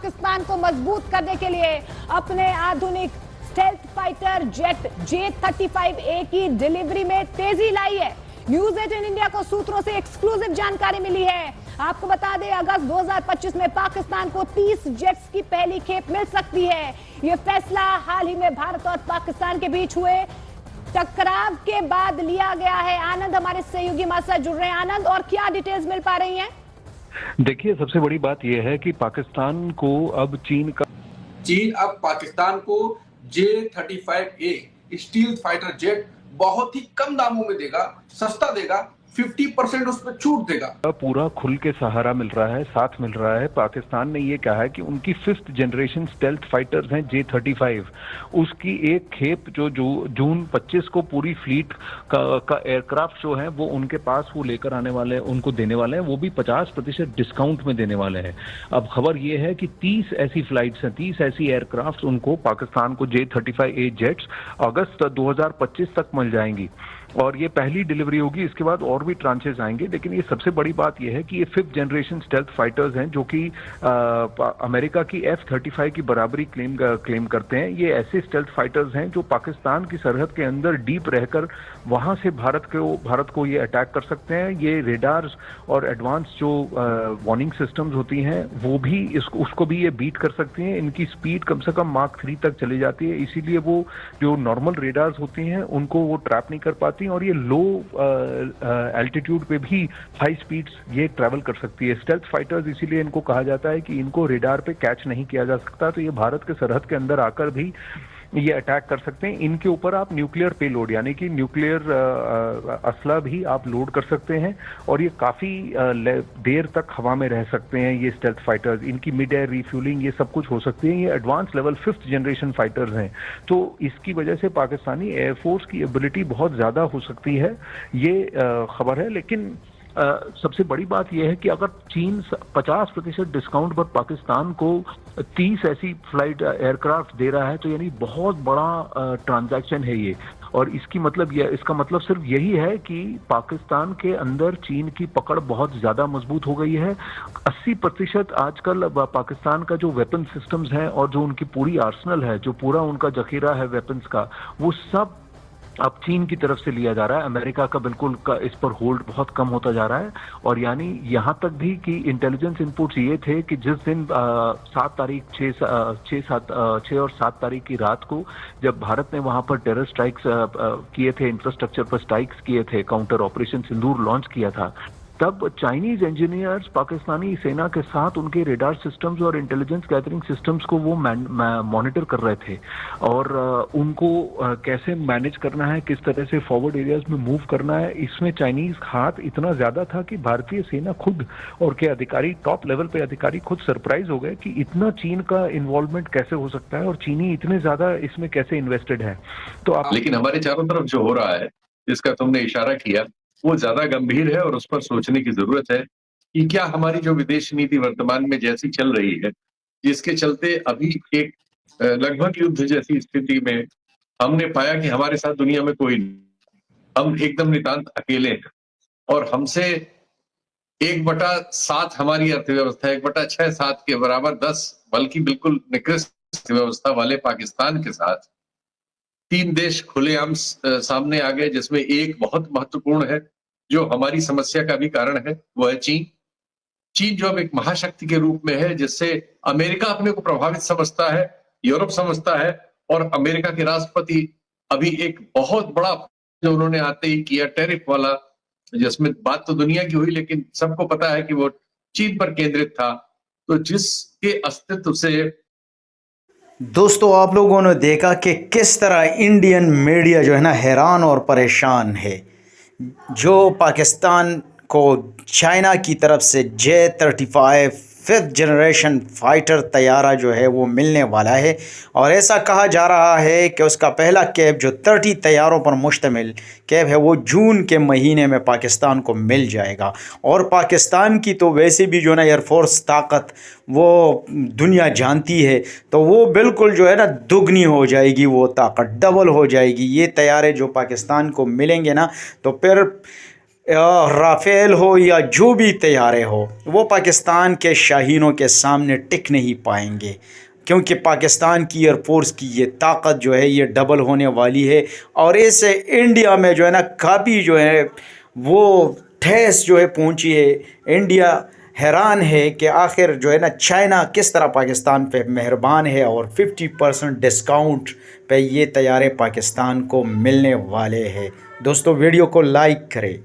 पाकिस्तान को मजबूत करने के लिए अपने आधुनिक स्टेल्थ फाइटर जेट J-35A की डिलीवरी में तेजी लाई है। न्यूज 18 इंडिया को सूत्रों से एक्सक्लूसिव जानकारी मिली है। आपको बता दें, अगस्त 2025 में पाकिस्तान को 30 जेट्स की पहली खेप मिल सकती है। यह फैसला हाल ही में भारत और पाकिस्तान के बीच हुए टकराव के बाद लिया गया है। आनंद हमारे सहयोगी हमारे साथ जुड़ रहे हैं। आनंद, और क्या डिटेल्स मिल पा रही हैं? देखिए, सबसे बड़ी बात यह है कि पाकिस्तान को अब चीन अब पाकिस्तान को J-35A स्टील फाइटर जेट बहुत ही कम दामों में देगा, सस्ता देगा, 50% उस पर छूट देगा। पूरा खुल के सहारा मिल रहा है, साथ मिल रहा है। पाकिस्तान ने ये कहा है कि उनकी 5th जनरेशन स्टेल्थ फाइटर्स हैं J-35, उसकी एक खेप जो जून 25 को पूरी फ्लीट का एयरक्राफ्ट जो है वो उनके पास वो लेकर आने वाले हैं, उनको देने वाले हैं। वो भी 50% डिस्काउंट में देने वाले हैं। अब खबर ये है कि 30 ऐसी फ्लाइट्स हैं, 30 ऐसी एयरक्राफ्ट उनको पाकिस्तान को J-35A जेट्स अगस्त 2025 तक मिल जाएंगी और ये पहली डिलीवरी होगी। इसके बाद और भी ट्रांचेस आएंगे, लेकिन ये सबसे बड़ी बात ये है कि ये 5th जनरेशन स्टेल्थ फाइटर्स हैं जो कि अमेरिका की F-35 की बराबरी क्लेम करते हैं। ये ऐसे स्टेल्थ फाइटर्स हैं जो पाकिस्तान की सरहद के अंदर डीप रहकर वहां से भारत को ये अटैक कर सकते हैं। ये रेडार्स और एडवांस जो वार्निंग सिस्टम्स होती हैं वो भी उसको भी ये बीट कर सकती हैं। इनकी स्पीड कम से कम मार्क 3 तक चली जाती है, इसीलिए वो जो नॉर्मल रेडार्स होती हैं उनको वो ट्रैप नहीं कर पाती और ये लो एल्टीट्यूड पे भी हाई स्पीड्स ये ट्रैवल कर सकती है। स्टेल्थ फाइटर्स इसीलिए इनको कहा जाता है कि इनको रेडार पे कैच नहीं किया जा सकता, तो ये भारत के सरहद के अंदर आकर भी ये अटैक कर सकते हैं। इनके ऊपर आप न्यूक्लियर पेलोड यानी कि न्यूक्लियर असला भी आप लोड कर सकते हैं और ये काफी देर तक हवा में रह सकते हैं। ये स्टेल्थ फाइटर्स, इनकी मिड एयर रिफ्यूलिंग ये सब कुछ हो सकती है। ये advance level 5th generation fighters हैं, तो इसकी वजह से पाकिस्तानी एयरफोर्स की एबिलिटी बहुत ज्यादा हो सकती है, ये खबर है। लेकिन सबसे बड़ी बात यह है कि अगर चीन 50% डिस्काउंट पर पाकिस्तान को 30 ऐसी फ्लाइट एयरक्राफ्ट दे रहा है, तो यानी बहुत बड़ा ट्रांजैक्शन है ये। और इसका मतलब सिर्फ यही है कि पाकिस्तान के अंदर चीन की पकड़ बहुत ज्यादा मजबूत हो गई है। 80% आजकल पाकिस्तान का जो वेपन सिस्टम्स हैं और जो उनकी पूरी आर्सनल है, जो पूरा उनका जखीरा है वेपन्स का, वो सब अब चीन की तरफ से लिया जा रहा है। अमेरिका का बिल्कुल इस पर होल्ड बहुत कम होता जा रहा है। और यानी यहां तक भी कि इंटेलिजेंस इनपुट्स ये थे कि जिस दिन 7 तारीख 6 और 7 तारीख की रात को जब भारत ने वहां पर टेरर स्ट्राइक्स किए थे, इंफ्रास्ट्रक्चर पर स्ट्राइक्स किए थे, काउंटर ऑपरेशन सिंदूर लॉन्च किया था, तब चाइनीज इंजीनियर्स पाकिस्तानी सेना के साथ उनके रेडार सिस्टम्स और इंटेलिजेंस गैदरिंग सिस्टम्स को वो मॉनिटर कर रहे थे और उनको कैसे मैनेज करना है, किस तरह से फॉरवर्ड एरियाज में मूव करना है, इसमें चाइनीज हाथ इतना ज्यादा था कि भारतीय सेना खुद और के अधिकारी, टॉप लेवल पे अधिकारी खुद सरप्राइज हो गए कि इतना चीन का इन्वॉल्वमेंट कैसे हो सकता है और चीनी इतने ज्यादा इसमें कैसे इन्वेस्टेड है। तो लेकिन हमारे चारों तरफ जो हो रहा है, जिसका तुमने इशारा किया, वो ज्यादा गंभीर है और उस पर सोचने की जरूरत है कि क्या हमारी जो विदेश नीति वर्तमान में जैसी चल रही है, जिसके चलते अभी एक लगभग युद्ध जैसी स्थिति में हमने पाया कि हमारे साथ दुनिया में कोई नहीं, हम एकदम नितांत अकेले हैं और हमसे 1/7 हमारी अर्थव्यवस्था, 1/6-7 के बराबर 10 बल्कि बिल्कुल निकृष्ट अर्थव्यवस्था वाले पाकिस्तान के साथ 3 देश खुलेआम सामने आ गए, जिसमें एक बहुत महत्वपूर्ण है जो हमारी समस्या का भी कारण है, वो है चीन। चीन जो अब एक महाशक्ति के रूप में है, जिससे अमेरिका अपने को प्रभावित समझता है, यूरोप समझता है और अमेरिका के राष्ट्रपति अभी एक बहुत बड़ा जो उन्होंने आते ही किया टैरिफ वाला, जिसमें बात तो दुनिया की हुई लेकिन सबको पता है कि वो चीन पर केंद्रित था, तो जिसके अस्तित्व से दोस्तों आप लोगों ने देखा कि किस तरह इंडियन मीडिया जो है ना हैरान और परेशान है। जो पाकिस्तान को चाइना की तरफ से J-35 5th जनरेशन फाइटर तैयारा जो है वो मिलने वाला है और ऐसा कहा जा रहा है कि उसका पहला कैब जो 30 तैयारों पर मुश्तमिल कैब है वो जून के महीने में पाकिस्तान को मिल जाएगा। और पाकिस्तान की तो वैसे भी जो ना एयरफोर्स ताकत वो दुनिया जानती है, तो वो बिल्कुल जो है ना दुगनी हो जाएगी, वो ताकत डबल हो जाएगी। ये तैयारे जो पाकिस्तान को मिलेंगे ना, तो फिर राफेल हो या जो भी तैयारे हो, वो पाकिस्तान के शाहीनों के सामने टिक नहीं पाएंगे, क्योंकि पाकिस्तान की एयरफोर्स की ये ताकत जो है ये डबल होने वाली है। और इससे इंडिया में जो है ना काफ़ी जो है वो ठेस जो है पहुंची है। इंडिया हैरान है कि आखिर जो है ना चाइना किस तरह पाकिस्तान पे मेहरबान है और 50% डिस्काउंट पे ये तैयारे पाकिस्तान को मिलने वाले हैं। दोस्तों वीडियो को लाइक करें।